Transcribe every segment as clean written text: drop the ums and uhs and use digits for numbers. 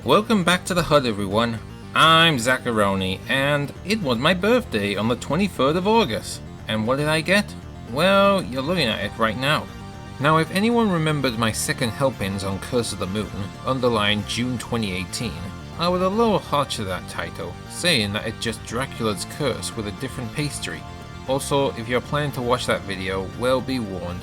Welcome back to the HUD everyone. I'm Zacharoni and it was my birthday on the 23rd of August. And what did I get? Well, you're looking at it right now. Now if anyone remembered my second helpings on Curse of the Moon, underlined June 2018, I was a little harsh to that title, saying that it's just Dracula's curse with a different pastry. Also, if you're planning to watch that video, well be warned,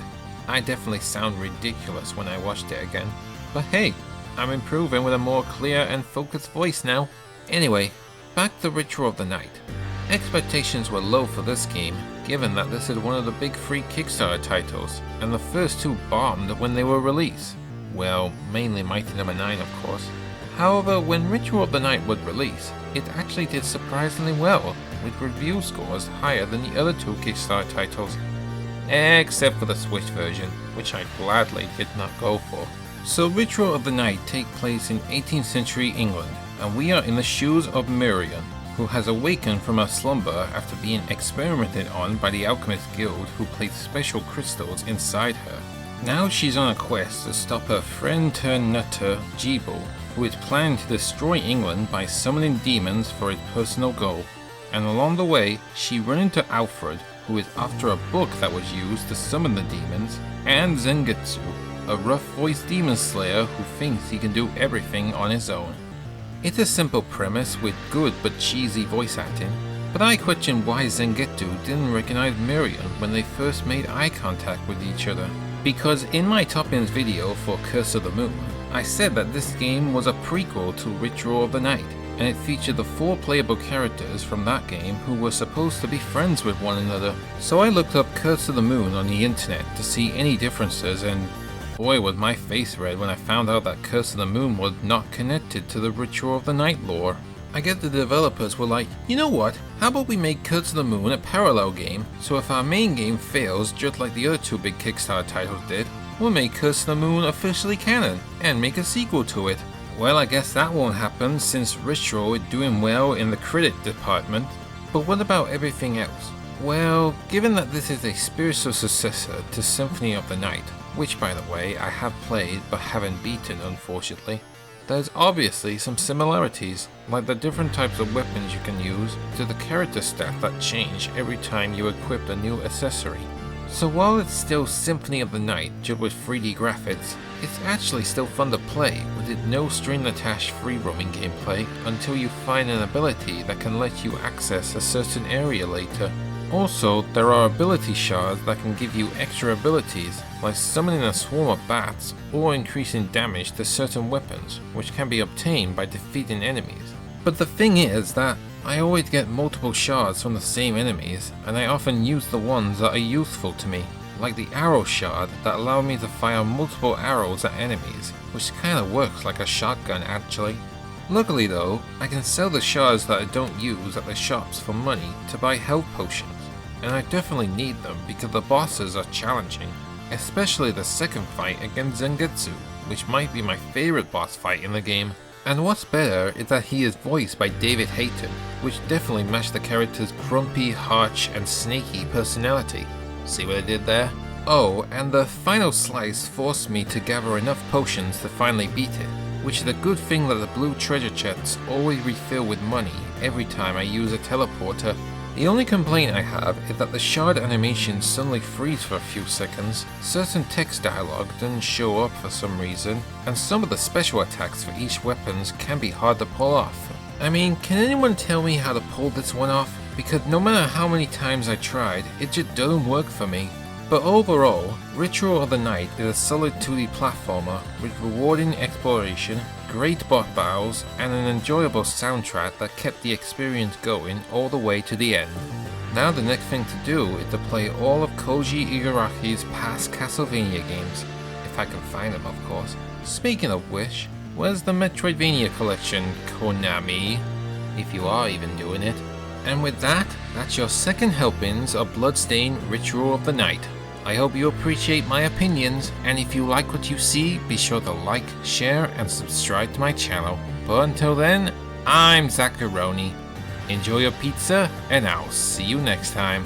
I definitely sound ridiculous when I watched it again. But hey, I'm improving with a more clear and focused voice now. Anyway, back to Ritual of the Night. Expectations were low for this game, given that this is one of the big free Kickstarter titles, and the first two bombed when they were released. Well, mainly Mighty No. 9 of course. However, when Ritual of the Night was released, it actually did surprisingly well, with review scores higher than the other two Kickstarter titles. Except for the Switch version, which I gladly did not go for. So Ritual of the Night takes place in 18th century England, and we are in the shoes of Miriam, who has awakened from her slumber after being experimented on by the Alchemist Guild who placed special crystals inside her. Now she's on a quest to stop her friend turned nutter, Jeeble, who is planning to destroy England by summoning demons for his personal goal. And along the way, she runs into Alfred, who is after a book that was used to summon the demons, and Zengetsu, a rough-voiced demon slayer who thinks he can do everything on his own. It's a simple premise with good but cheesy voice acting, but I question why Zengetsu didn't recognize Miriam when they first made eye contact with each other. Because in my top-ends video for Curse of the Moon, I said that this game was a prequel to Ritual of the Night, and it featured the 4 playable characters from that game who were supposed to be friends with one another. So I looked up Curse of the Moon on the internet to see any differences, and boy was my face red when I found out that Curse of the Moon was not connected to the Ritual of the Night lore. I guess the developers were like, you know what, how about we make Curse of the Moon a parallel game, so if our main game fails just like the other 2 big Kickstarter titles did, we'll make Curse of the Moon officially canon, and make a sequel to it. Well, I guess that won't happen since Ritual is doing well in the critic department, but what about everything else? Well, given that this is a spiritual successor to Symphony of the Night, which by the way I have played but haven't beaten unfortunately, there's obviously some similarities, like the different types of weapons you can use to the character stats that change every time you equip a new accessory. So while it's still Symphony of the Night just with 3D graphics, it's actually still fun to play with it no string attached free roaming gameplay until you find an ability that can let you access a certain area later. Also, there are ability shards that can give you extra abilities, like summoning a swarm of bats or increasing damage to certain weapons, which can be obtained by defeating enemies. But the thing is that I always get multiple shards from the same enemies, and I often use the ones that are useful to me, like the arrow shard that allow me to fire multiple arrows at enemies, which kinda works like a shotgun actually. Luckily though, I can sell the shards that I don't use at the shops for money to buy health potions. And I definitely need them because the bosses are challenging, especially the second fight against Zengetsu, which might be my favorite boss fight in the game. And what's better is that he is voiced by David Hayton, which definitely matched the character's grumpy, harsh and snaky personality. See what I did there? Oh, and the final slice forced me to gather enough potions to finally beat it, which is a good thing that the blue treasure chests always refill with money every time I use a teleporter. The only complaint I have is that the shard animations suddenly freeze for a few seconds, certain text dialogue doesn't show up for some reason, and some of the special attacks for each weapons can be hard to pull off. I mean, can anyone tell me how to pull this one off? Because no matter how many times I tried, it just doesn't work for me. But overall, Ritual of the Night is a solid 2D platformer with rewarding exploration, great boss battles, and an enjoyable soundtrack that kept the experience going all the way to the end. Now the next thing to do is to play all of Koji Igaraki's past Castlevania games, if I can find them of course. Speaking of which, where's the Metroidvania collection, Konami? If you are even doing it. And with that, that's your second helpings of Bloodstained Ritual of the Night. I hope you appreciate my opinions, and if you like what you see, be sure to like, share, and subscribe to my channel. But until then, I'm Zacharoni. Enjoy your pizza, and I'll see you next time.